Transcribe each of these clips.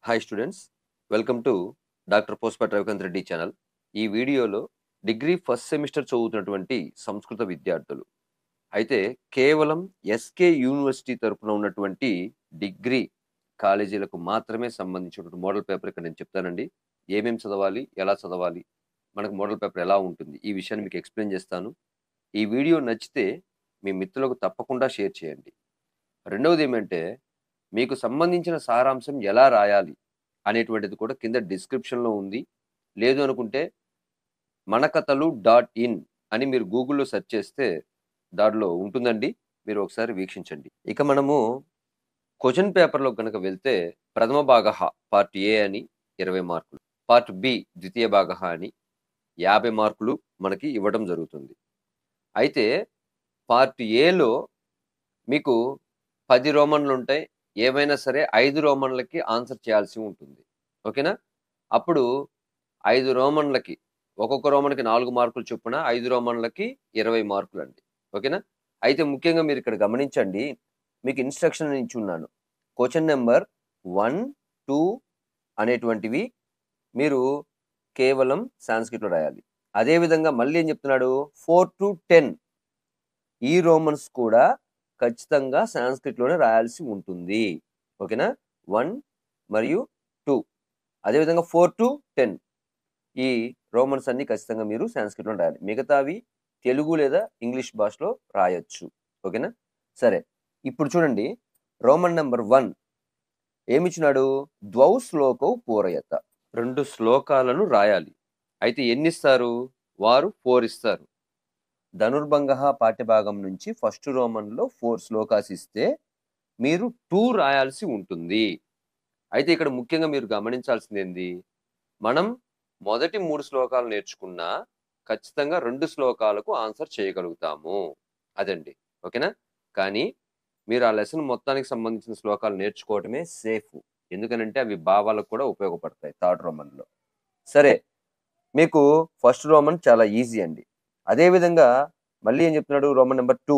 Hi students, welcome to doctor Posapati Ravikanth Reddy channel. ఈ వీడియోలో degree first semester చదువుతున్నటువంటి సంస్కృత విద్యార్థులు అయితే కేవలం ఎస్కే యూనివర్సిటీ తరపున ఉన్నటువంటి డిగ్రీ కాలేజీలకు మాత్రమే సంబంధించినటువంటి మోడల్ పేపర్ ఇక్కడ నేను చెప్తానండి. ఏమేమి చదవాలి, ఎలా చదవాలి, మనకు మోడల్ పేపర్ ఎలా ఉంటుంది, ఈ విషయాన్ని మీకు ఎక్స్ప్లెయిన్ చేస్తాను. ఈ వీడియో నచ్చితే మీ మిత్రులకు తప్పకుండా షేర్ చేయండి. రెండవది ఏమంటే, మీకు సంబంధించిన సారాంశం ఎలా రాయాలి అనేటువంటిది కూడా కింద డిస్క్రిప్షన్లో ఉంది. లేదు అనుకుంటే మనకథలు.in అని మీరు గూగుల్లో సెర్చ్ చేస్తే దానిలో ఉంటుందండి. మీరు ఒకసారి వీక్షించండి. ఇక మనము క్వశ్చన్ పేపర్లో కనుక వెళ్తే, ప్రథమ భాగ పార్ట్ ఏ అని 20 మార్కులు, పార్ట్ బి ద్వితీయ భాగ అని 50 మార్కులు మనకి ఇవ్వడం జరుగుతుంది. అయితే పార్ట్ ఏలో మీకు 10 రోమన్లు ఉంటాయి. ఏవైనా సరే 5 రోమన్లకి ఆన్సర్ చేయాల్సి ఉంటుంది. ఓకేనా? అప్పుడు 5 రోమన్లకి ఒక్కొక్క రోమన్కి 4 మార్కులు చొప్పున 5 రోమన్లకి 20 మార్కులండి. ఓకేనా? అయితే ముఖ్యంగా మీరు ఇక్కడ గమనించండి, మీకు ఇన్స్ట్రక్షన్ ఇచ్చున్నాను. క్వశ్చన్ నెంబర్ 1, 2 అనేటువంటివి మీరు కేవలం సాంస్క్రిట్లో రాయాలి. అదేవిధంగా మళ్ళీ ఏం చెప్తున్నాడు, 4 to 10 ఈ రోమన్స్ కూడా ఖచ్చితంగా సాంస్క్రిట్లోనే రాయాల్సి ఉంటుంది. ఓకేనా? 1 మరియు 2, అదేవిధంగా 4 to 10 ఈ రోమన్స్ అన్ని ఖచ్చితంగా మీరు సాంస్క్రిట్లో రాయాలి. మిగతావి తెలుగు లేదా ఇంగ్లీష్ భాషలో రాయొచ్చు. ఓకేనా? సరే, ఇప్పుడు చూడండి, రోమన్ నెంబర్ 1 ఏమిచ్చినాడు, ద్వౌ శ్లోకౌ పూరయత, 2 శ్లోకాలను రాయాలి. అయితే ఎన్ని ఇస్తారు? వారు 4 ఇస్తారు. ధనుర్భంగ పాఠ్యభాగం నుంచి ఫస్ట్ రోమన్లో 4 శ్లోకాస్ ఇస్తే మీరు 2 రాయాల్సి ఉంటుంది. అయితే ఇక్కడ ముఖ్యంగా మీరు గమనించాల్సింది ఏంది, మనం మొదటి 3 శ్లోకాలు నేర్చుకున్నా ఖచ్చితంగా 2 శ్లోకాలకు ఆన్సర్ చేయగలుగుతాము. అదండి. ఓకేనా? కానీ మీరు ఆ లెసన్ మొత్తానికి సంబంధించిన శ్లోకాలు నేర్చుకోవటమే సేఫ్. ఎందుకనంటే అవి భావాలకు కూడా ఉపయోగపడతాయి థర్డ్ రోమన్లో. సరే, మీకు ఫస్ట్ రోమన్ చాలా ఈజీ అండి. అదేవిధంగా మళ్ళీ ఏం చెప్తున్నాడు, రోమన్ నెంబర్ 2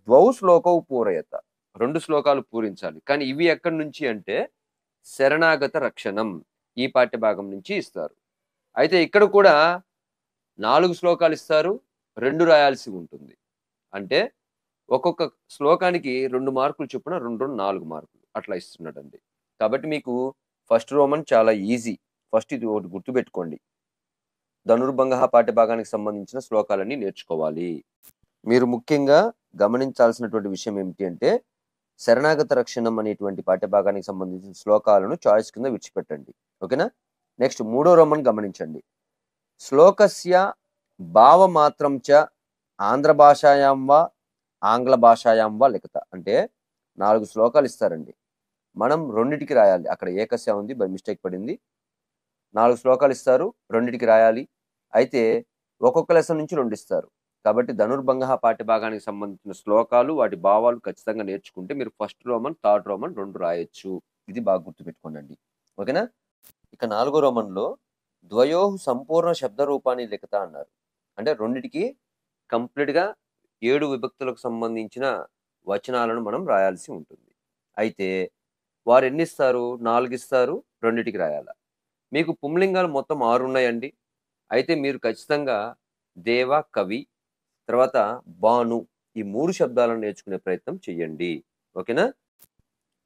ద్వౌ శ్లోకౌ పూరయత, 2 శ్లోకాలు పూరించాలి. కానీ ఇవి ఎక్కడి నుంచి అంటే శరణాగత రక్షణం ఈ పాఠ్యభాగం నుంచి ఇస్తారు. అయితే ఇక్కడ కూడా 4 శ్లోకాలు ఇస్తారు, 2 రాయాల్సి ఉంటుంది. అంటే ఒక్కొక్క శ్లోకానికి 2 మార్కులు చొప్పున 2, 4 మార్కులు అట్లా ఇస్తున్నాడండి. కాబట్టి మీకు ఫస్ట్ రోమన్ చాలా ఈజీ. ఫస్ట్ ఇది ఒకటి గుర్తుపెట్టుకోండి, ధనుర్భంగ పాఠ్యభాగానికి సంబంధించిన శ్లోకాలన్నీ నేర్చుకోవాలి. మీరు ముఖ్యంగా గమనించాల్సినటువంటి విషయం ఏమిటి అంటే, శరణాగత రక్షణం అనేటువంటి పాఠ్యభాగానికి సంబంధించిన శ్లోకాలను చాయిస్ కింద విడిచిపెట్టండి. ఓకేనా? నెక్స్ట్ 3వ రోమన్ గమనించండి, శ్లోకస్య భావమాత్రం చ ఆంధ్ర భాషాయాం వా ఆంగ్ల భాషాయాం వా లిఖిత. అంటే 4 శ్లోకాలు ఇస్తారండి, మనం రెండిటికి రాయాలి. అక్కడ ఏకస్య ఉంది, బై మిస్టేక్ పడింది. 4 శ్లోకాలు ఇస్తారు, రెండిటికి రాయాలి. అయితే ఒక్కొక్క లెసన్ నుంచి 2 ఇస్తారు. కాబట్టి ధనుర్భంగ పాఠ్యభాగానికి సంబంధించిన శ్లోకాలు, వాటి భావాలు ఖచ్చితంగా నేర్చుకుంటే మీరు ఫస్ట్ రోమన్, థర్డ్ రోమన్ 2 రాయొచ్చు. ఇది బాగా గుర్తుపెట్టుకోండి. ఓకేనా? ఇక 4వ రోమన్లో ద్వయో సంపూర్ణ శబ్ద రూపాన్ని లిఖిత అన్నారు. అంటే రెండిటికి కంప్లీట్గా 7 విభక్తులకు సంబంధించిన వచనాలను మనం రాయాల్సి ఉంటుంది. అయితే వారు ఎన్ని ఇస్తారు? 4 ఇస్తారు, రెండిటికి రాయాల. మీకు పుంలింగాలు మొత్తం 6 ఉన్నాయండి. అయితే మీరు ఖచ్చితంగా దేవ, కవి, తర్వాత బాను, ఈ 3 శబ్దాలను నేర్చుకునే ప్రయత్నం చేయండి. ఓకేనా?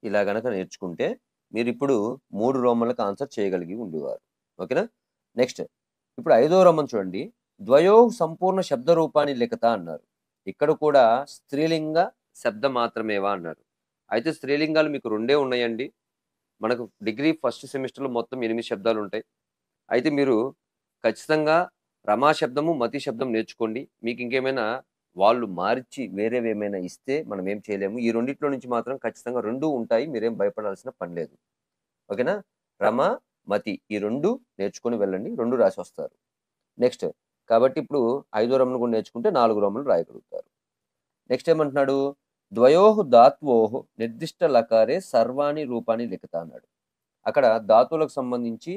ఇలా గనక నేర్చుకుంటే మీరు ఇప్పుడు 3 రోమన్లకు ఆన్సర్ చేయగలిగి ఉండేవారు. ఓకేనా? నెక్స్ట్ ఇప్పుడు 5వ రోమన్ చూడండి, ద్వయో సంపూర్ణ శబ్ద రూపాన్ని లిఖిత అన్నారు. ఇక్కడ కూడా స్త్రీలింగ శబ్ద మాత్రమేవా అన్నారు. అయితే స్త్రీలింగాలు మీకు 2 ఉన్నాయండి. మనకు డిగ్రీ ఫస్ట్ సెమిస్టర్లో మొత్తం 8 శబ్దాలు ఉంటాయి. అయితే మీరు ఖచ్చితంగా రమా శబ్దము, మతి శబ్దం నేర్చుకోండి. మీకు ఇంకేమైనా వాళ్ళు మార్చి వేరేవి ఏమైనా ఇస్తే మనం ఏం చేయలేము. ఈ రెండిట్లో నుంచి మాత్రం ఖచ్చితంగా 2 ఉంటాయి, మీరేం భయపడాల్సిన పని లేదు. ఓకేనా? రమ, మతి ఈ 2 నేర్చుకొని వెళ్ళండి, 2 రాసి వస్తారు. నెక్స్ట్ కాబట్టి ఇప్పుడు 5వ రోమన్ కూడా నేర్చుకుంటే 4 రోమన్లు రాయగలుగుతారు. నెక్స్ట్ ఏమంటున్నాడు, ద్వయోహు ధాత్వోహు నిర్దిష్ట లకారే సర్వాణి రూపాన్ని లిఖిత అన్నాడు. అక్కడ ధాతువులకు సంబంధించి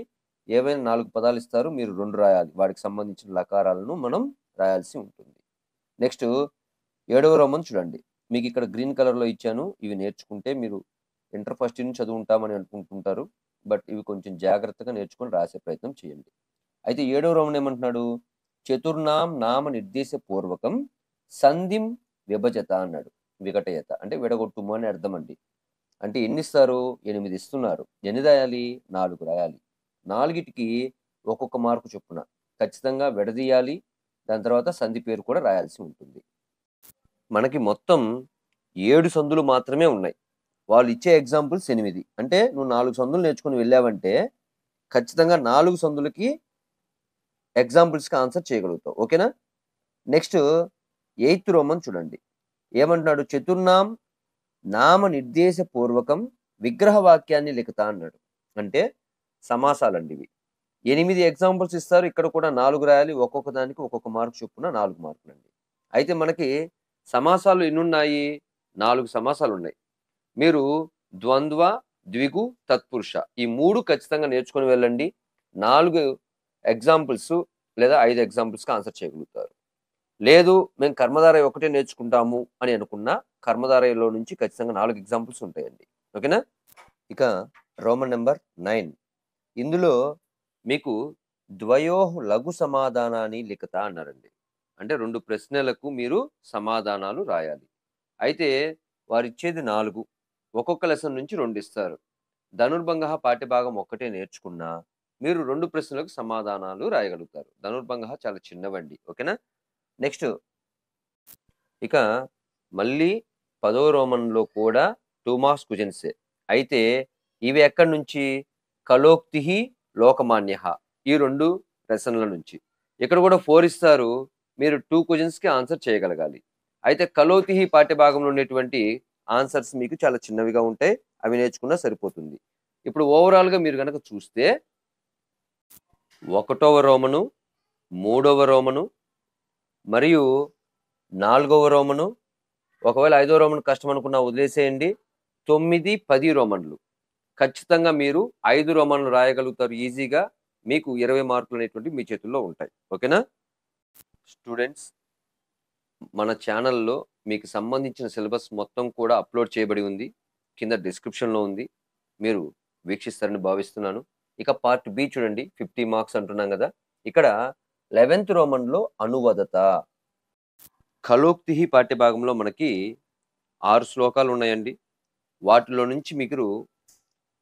ఏవైనా 4 పదాలు ఇస్తారు, మీరు 2 రాయాలి. వాటికి సంబంధించిన లకారాలను మనం రాయాల్సి ఉంటుంది. నెక్స్ట్ 7వ రోమన్ చూడండి, మీకు ఇక్కడ గ్రీన్ కలర్లో ఇచ్చాను. ఇవి నేర్చుకుంటే మీరు ఇంటర్ ఫస్ట్ నుంచి చదువుంటామని అనుకుంటుంటారు. బట్ ఇవి కొంచెం జాగ్రత్తగా నేర్చుకొని రాసే ప్రయత్నం చేయండి. అయితే 7వ రోమన్ ఏమంటున్నాడు? చతుర్నాం నామ నిర్దేశ పూర్వకం సంధిం విభజత అన్నాడు. విఘటయత అంటే విడగొట్టుము అని అర్థం అండి. అంటే ఎన్ని ఇస్తారు? 8 ఇస్తున్నారు. ఎన్ని రాయాలి? 4 రాయాలి. 4టికి ఒక్కొక్క మార్కు చొప్పున ఖచ్చితంగా విడదీయాలి. దాని తర్వాత సంధి పేరు కూడా రాయాల్సి ఉంటుంది. మనకి మొత్తం 7 సందులు మాత్రమే ఉన్నాయి. వాళ్ళు ఇచ్చే ఎగ్జాంపుల్స్ 8. అంటే నువ్వు 4 సందులు నేర్చుకొని వెళ్ళావంటే ఖచ్చితంగా 4 సందులకి ఎగ్జాంపుల్స్‌కి ఆన్సర్ చేయగలుగుతావు. ఓకేనా? నెక్స్ట్ 8th రోమన్ చూడండి. ఏమంటున్నాడు? చతుర్నాం నామ నిర్దేశ పూర్వకం విగ్రహ వాక్యాన్ని లిఖిత అన్నాడు. అంటే సమాసాలండి ఇవి. 8 ఎగ్జాంపుల్స్ ఇస్తారు. ఇక్కడ కూడా 4 రాయాలి. ఒక్కొక్క దానికి ఒక్కొక్క మార్క్ చొప్పున 4 మార్కులండి. అయితే మనకి సమాసాలు ఎన్నున్నాయి? 4 సమాసాలున్నాయి. మీరు ద్వంద్వ, ద్విగు, తత్పురుష ఈ 3 ఖచ్చితంగా నేర్చుకొని వెళ్ళండి. 4 ఎగ్జాంపుల్స్ లేదా 5 ఎగ్జాంపుల్స్‌కి ఆన్సర్ చేయగలుగుతారు. లేదు మేము కర్మధారయ ఒకటే నేర్చుకుంటాము అని అనుకున్నా కర్మధారయలో నుంచి ఖచ్చితంగా 4 ఎగ్జాంపుల్స్ ఉంటాయండి. ఓకేనా? ఇక రోమన్ నెంబర్ 9 ఇందులో మీకు ద్వయోః లఘు సమాధానాన్ని లిఖిత అన్నారండి. అంటే 2 ప్రశ్నలకు మీరు సమాధానాలు రాయాలి. అయితే వారిచ్చేది 4. ఒక్కొక్క లెసన్ నుంచి 2 ఇస్తారు. ధనుర్భంగః పాఠ్యభాగం ఒక్కటే నేర్చుకున్నా మీరు 2 ప్రశ్నలకు సమాధానాలు రాయగలుగుతారు. ధనుర్భంగః చాలా చిన్నవండి. ఓకేనా? నెక్స్ట్ ఇక మళ్ళీ 10వ రోమన్‌లో కూడా 2 మార్క్స్ క్వెషన్సే. అయితే ఇవి ఎక్కడి నుంచి? కలోక్తిః లోకమాన్యః ఈ 2 లెసన్‌ల నుంచి. ఇక్కడ కూడా 4 ఇస్తారు. మీరు 2 క్వెషన్స్‌కి ఆన్సర్ చేయగలగాలి. అయితే కలోతిః పాఠ్యభాగంలో ఉండేటువంటి ఆన్సర్స్ మీకు చాలా చిన్నవిగా ఉంటాయి. అవి నేర్చుకున్నా సరిపోతుంది. ఇప్పుడు ఓవరాల్‌గా మీరు గనక చూస్తే 1వ రోమను, 3వ రోమను మరియు 4వ రోమను, ఒకవేళ 5వ రోమన్ కష్టం అనుకున్నా వదిలేసేయండి. 9, 10 రోమన్లు. ఖచ్చితంగా మీరు 5 రోమన్లు రాయగలుగుతారు ఈజీగా. మీకు 20 మార్కులు అనేటువంటివి మీ చేతుల్లో ఉంటాయి. ఓకేనా? స్టూడెంట్స్ మన ఛానల్‌లో మీకు సంబంధించిన సిలబస్ మొత్తం కూడా అప్‌లోడ్ చేయబడి ఉంది. కింద డిస్క్రిప్షన్‌లో ఉంది. మీరు వీక్షిస్తారని భావిస్తున్నాను. ఇక పార్ట్ బి చూడండి. 50 మార్క్స్ అంటున్నాం గదా! ఇక్కడ 11th రోమన్‌లో అనువదత. కలోక్తిః పాఠ్యభాగంలో మనకి 6 శ్లోకాలు ఉన్నాయండి. వాటిలో నుంచి మీరు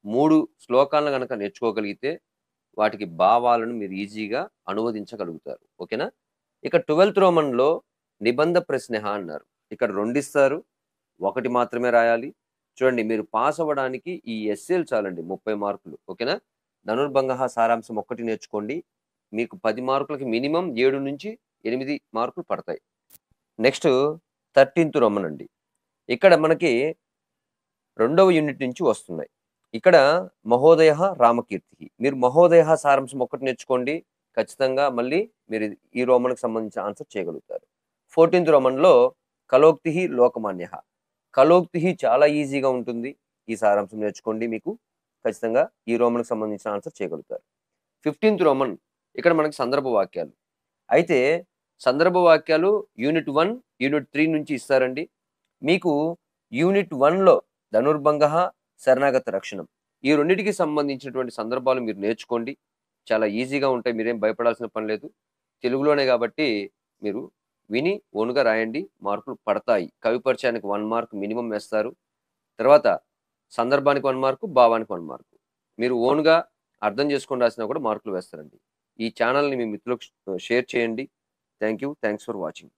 3 శ్లోకాలను గనక నేర్చుకోగలిగితే వాటికి భావాలను మీరు ఈజీగా అనువదించగలుగుతారు. ఓకేనా? ఇక 12th రోమన్‌లో నిబంధ ప్రశ్నః అన్నారు. ఇక్కడ 2 ఇస్తారు. 1 మాత్రమే రాయాలి. చూడండి మీరు పాస్ అవ్వడానికి ఈ ఎస్సేలు చాలండి 30 మార్కులు. ఓకేనా? ధనుర్భంగః సారాంశం ఒక్కటి నేర్చుకోండి. మీకు 10 మార్కులకి మినిమమ్ 7-8 మార్కులు పడతాయి. నెక్స్ట్ 13th రోమన్ అండి. ఇక్కడ మనకి 2వ యూనిట్ నుంచి వస్తున్నాయి. ఇక్కడ మహోదయః రామకీర్తిః. మీరు మహోదయః సారాంశం ఒక్కటి నేర్చుకోండి. ఖచ్చితంగా మళ్ళీ మీరు ఈ రోమన్‌కి సంబంధించిన ఆన్సర్ చేయగలుగుతారు. 14th రోమన్‌లో కలోక్తిః లోకమాన్యః. కలోక్తిః చాలా ఈజీగా ఉంటుంది. ఈ సారాంశం నేర్చుకోండి. మీకు ఖచ్చితంగా ఈ రోమన్‌కి సంబంధించిన ఆన్సర్ చేయగలుగుతారు. 15th రోమన్ ఇక్కడ మనకి సందర్భ వాక్యాలు. అయితే సందర్భ వాక్యాలు యూనిట్ 1, యూనిట్ 3 నుంచి ఇస్తారండి. మీకు యూనిట్ 1లో ధనుర్భంగః, శరణాగత రక్షణం ఈ రెండిటికి సంబంధించినటువంటి సందర్భాలు మీరు నేర్చుకోండి. చాలా ఈజీగా ఉంటాయి. మీరేం భయపడాల్సిన పని లేదు. తెలుగులోనే కాబట్టి మీరు విని ఓన్‌గా రాయండి. మార్కులు పడతాయి. కవి పరిచయానికి 1 మార్క్ మినిమమ్ వేస్తారు. తర్వాత సందర్భానికి 1 మార్కు, భావానికి 1 మార్కు. మీరు ఓన్‌గా అర్థం చేసుకొని రాసినా కూడా మార్కులు వేస్తారండి. ఈ ఛానల్‌ని మీ మిత్రులకు షేర్ చేయండి. Thanks for watching.